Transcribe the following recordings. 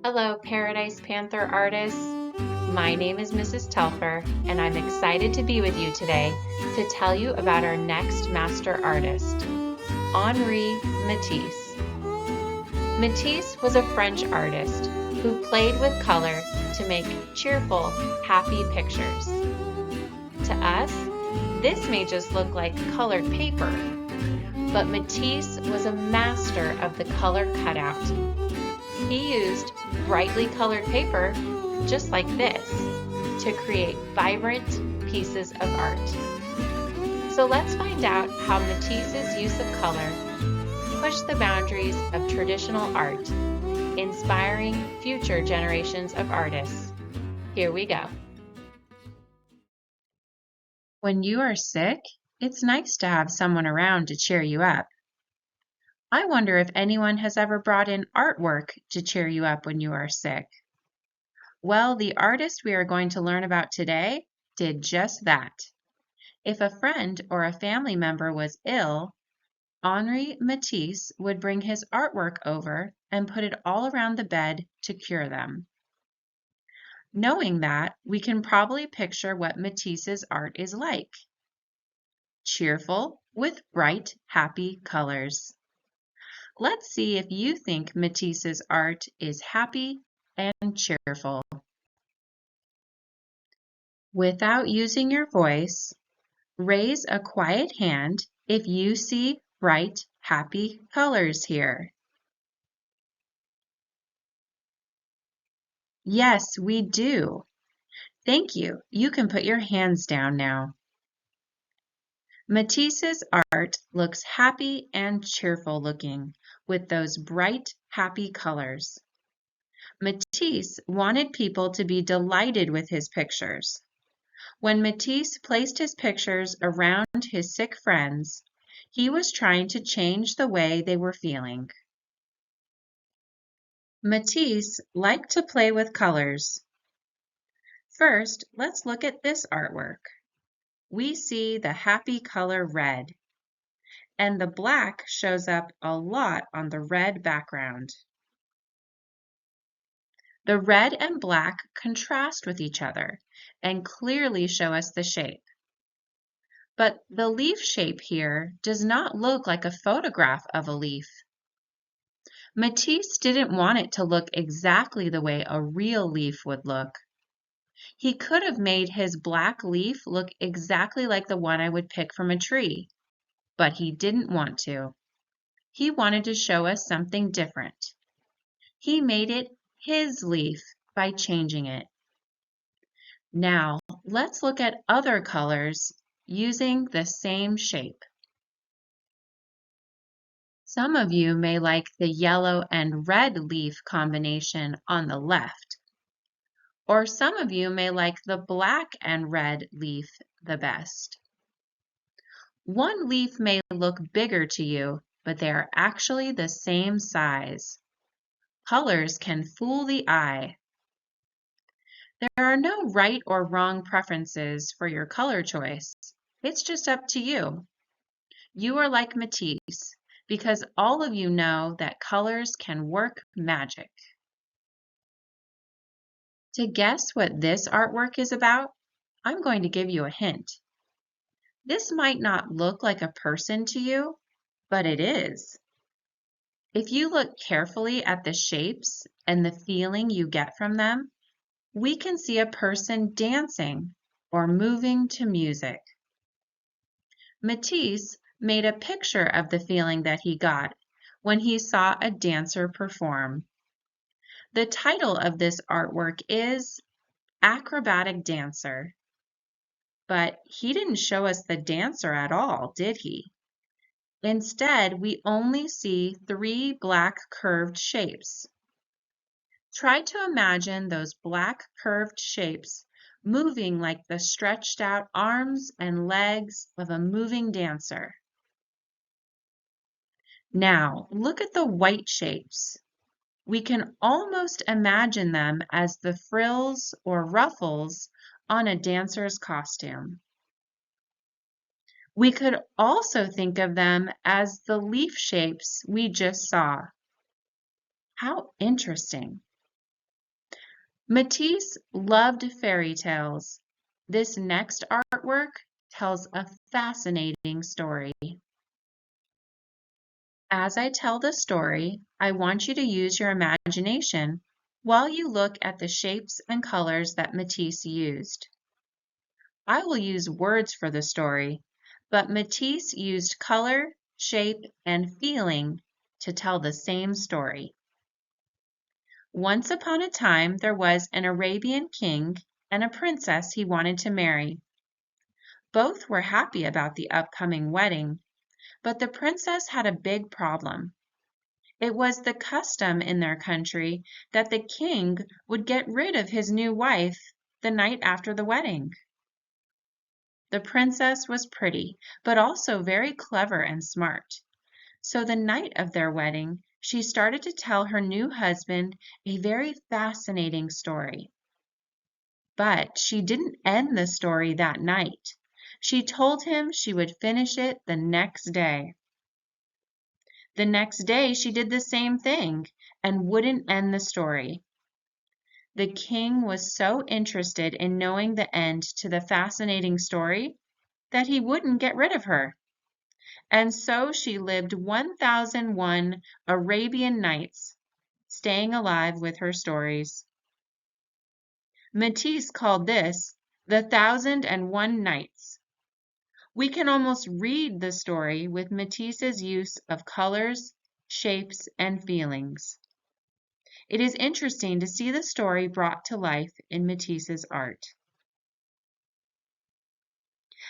Hello, Paradise Panther artists. My name is Mrs. Telfer, and I'm excited to be with you today to tell you about our next master artist, Henri Matisse. Matisse was a French artist who played with color to make cheerful, happy pictures. To us, this may just look like colored paper, but Matisse was a master of the color cutout. He used brightly colored paper, just like this, to create vibrant pieces of art. So let's find out how Matisse's use of color pushed the boundaries of traditional art, inspiring future generations of artists. Here we go. When you are sick, it's nice to have someone around to cheer you up. I wonder if anyone has ever brought in artwork to cheer you up when you are sick. Well, the artist we are going to learn about today did just that. If a friend or a family member was ill, Henri Matisse would bring his artwork over and put it all around the bed to cure them. Knowing that, we can probably picture what Matisse's art is like. Cheerful with bright, happy colors. Let's see if you think Matisse's art is happy and cheerful. Without using your voice, raise a quiet hand if you see bright, happy colors here. Yes, we do. Thank you. You can put your hands down now. Matisse's art looks happy and cheerful looking with those bright, happy colors. Matisse wanted people to be delighted with his pictures. When Matisse placed his pictures around his sick friends, he was trying to change the way they were feeling. Matisse liked to play with colors. First, let's look at this artwork. We see the happy color red, and the black shows up a lot on the red background. The red and black contrast with each other and clearly show us the shape. But the leaf shape here does not look like a photograph of a leaf. Matisse didn't want it to look exactly the way a real leaf would look. He could have made his black leaf look exactly like the one I would pick from a tree, but he didn't want to. He wanted to show us something different. He made it his leaf by changing it. Now, let's look at other colors using the same shape. Some of you may like the yellow and red leaf combination on the left, or some of you may like the black and red leaf the best. One leaf may look bigger to you, but they are actually the same size. Colors can fool the eye. There are no right or wrong preferences for your color choice. It's just up to you. You are like Matisse because all of you know that colors can work magic. To guess what this artwork is about, I'm going to give you a hint. This might not look like a person to you, but it is. If you look carefully at the shapes and the feeling you get from them, we can see a person dancing or moving to music. Matisse made a picture of the feeling that he got when he saw a dancer perform. The title of this artwork is Acrobatic Dancer. But he didn't show us the dancer at all, did he? Instead, we only see 3 black curved shapes. Try to imagine those black curved shapes moving like the stretched out arms and legs of a moving dancer. Now, look at the white shapes. We can almost imagine them as the frills or ruffles on a dancer's costume. We could also think of them as the leaf shapes we just saw. How interesting! Matisse loved fairy tales. This next artwork tells a fascinating story. As I tell the story, I want you to use your imagination while you look at the shapes and colors that Matisse used. I will use words for the story, but Matisse used color, shape, and feeling to tell the same story. Once upon a time, there was an Arabian king and a princess he wanted to marry. Both were happy about the upcoming wedding, but the princess had a big problem. It was the custom in their country that the king would get rid of his new wife the night after the wedding. The princess was pretty, but also very clever and smart. So the night of their wedding, she started to tell her new husband a very fascinating story. But she didn't end the story that night. She told him she would finish it the next day. The next day she did the same thing and wouldn't end the story. The king was so interested in knowing the end to the fascinating story that he wouldn't get rid of her. And so she lived 1001 Arabian nights, staying alive with her stories. Matisse called this the 1001 Nights. We can almost read the story with Matisse's use of colors, shapes, and feelings. It is interesting to see the story brought to life in Matisse's art.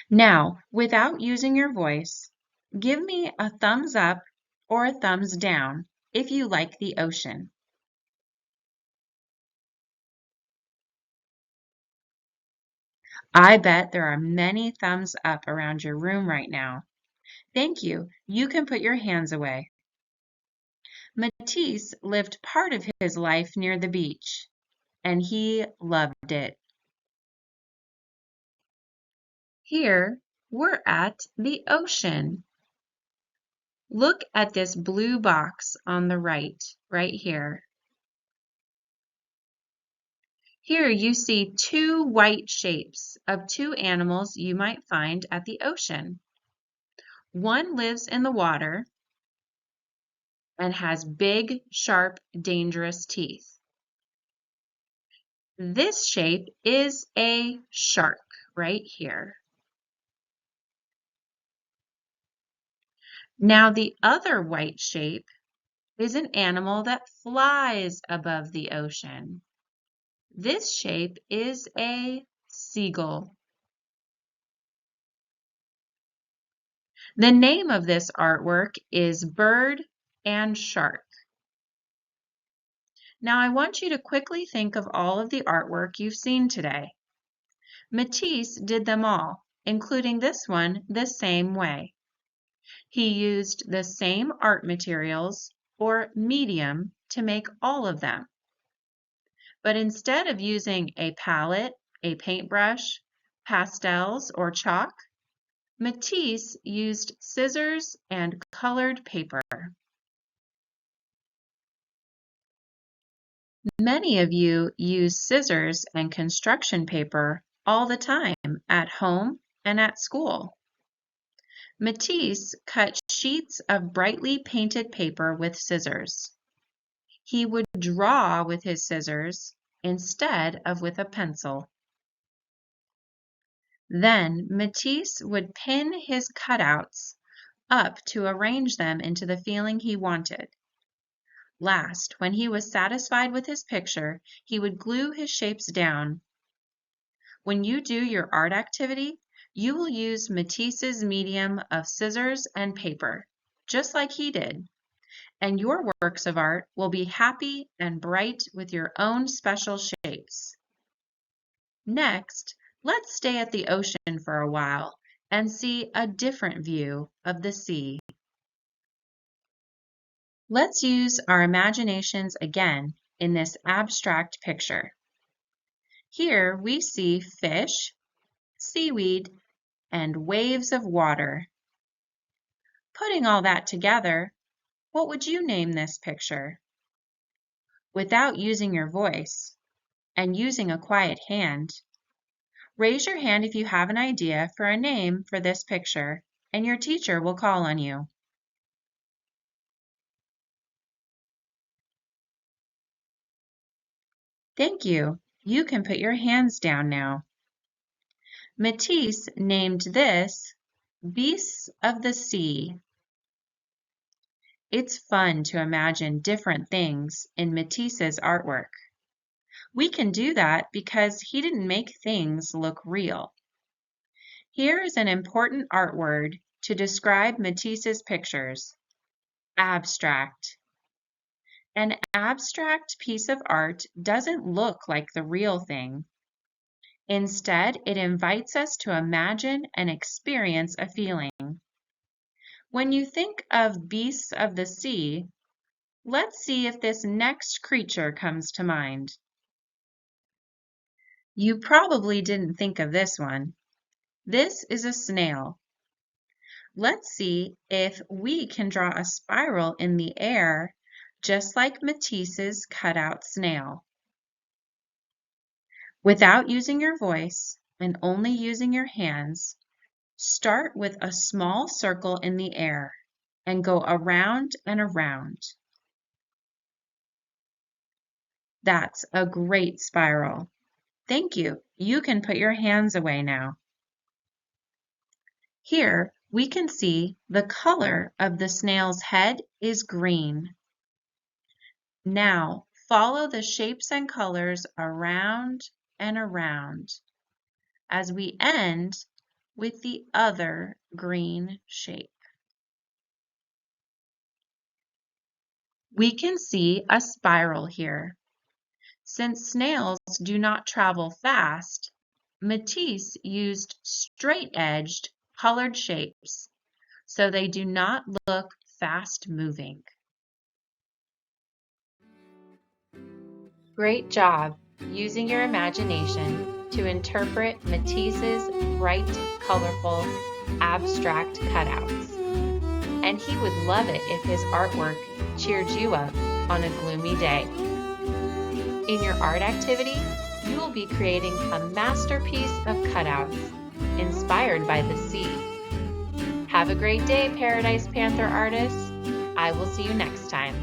Now, without using your voice, give me a thumbs up or a thumbs down if you like the ocean. I bet there are many thumbs up around your room right now. Thank you. You can put your hands away. Matisse lived part of his life near the beach, and he loved it. Here, we're at the ocean. Look at this blue box on the right here. Here you see two white shapes of two animals you might find at the ocean. One lives in the water and has big, sharp, dangerous teeth. This shape is a shark right here. Now the other white shape is an animal that flies above the ocean. This shape is a seagull. The name of this artwork is Bird and Shark. Now I want you to quickly think of all of the artwork you've seen today. Matisse did them all, including this one, the same way. He used the same art materials, or medium, to make all of them. But instead of using a palette, a paintbrush, pastels, or chalk, Matisse used scissors and colored paper. Many of you use scissors and construction paper all the time at home and at school. Matisse cut sheets of brightly painted paper with scissors. He would draw with his scissors instead of with a pencil. Then Matisse would pin his cutouts up to arrange them into the feeling he wanted. Last, when he was satisfied with his picture, he would glue his shapes down. When you do your art activity, you will use Matisse's medium of scissors and paper, just like he did, and your works of art will be happy and bright with your own special shapes. Next, let's stay at the ocean for a while and see a different view of the sea. Let's use our imaginations again in this abstract picture. Here we see fish, seaweed, and waves of water. Putting all that together, what would you name this picture? Without using your voice, and using a quiet hand. Raise your hand if you have an idea for a name for this picture, and your teacher will call on you. Thank you. You can put your hands down now. Matisse named this Beasts of the Sea. It's fun to imagine different things in Matisse's artwork. We can do that because he didn't make things look real. Here is an important art word to describe Matisse's pictures: abstract. An abstract piece of art doesn't look like the real thing. Instead, it invites us to imagine and experience a feeling. When you think of beasts of the sea, let's see if this next creature comes to mind. You probably didn't think of this one. This is a snail. Let's see if we can draw a spiral in the air just like Matisse's cutout snail. Without using your voice and only using your hands, start with a small circle in the air and go around and around. That's a great spiral. Thank you. You can put your hands away now. Here we can see the color of the snail's head is green. Now follow the shapes and colors around and around as we end with the other green shape. We can see a spiral here. Since snails do not travel fast, Matisse used straight-edged colored shapes so they do not look fast-moving. Great job using your imagination to interpret Matisse's bright, colorful, abstract cutouts. And he would love it if his artwork cheered you up on a gloomy day. In your art activity, you will be creating a masterpiece of cutouts inspired by the sea. Have a great day, Paradise Panther artists. I will see you next time.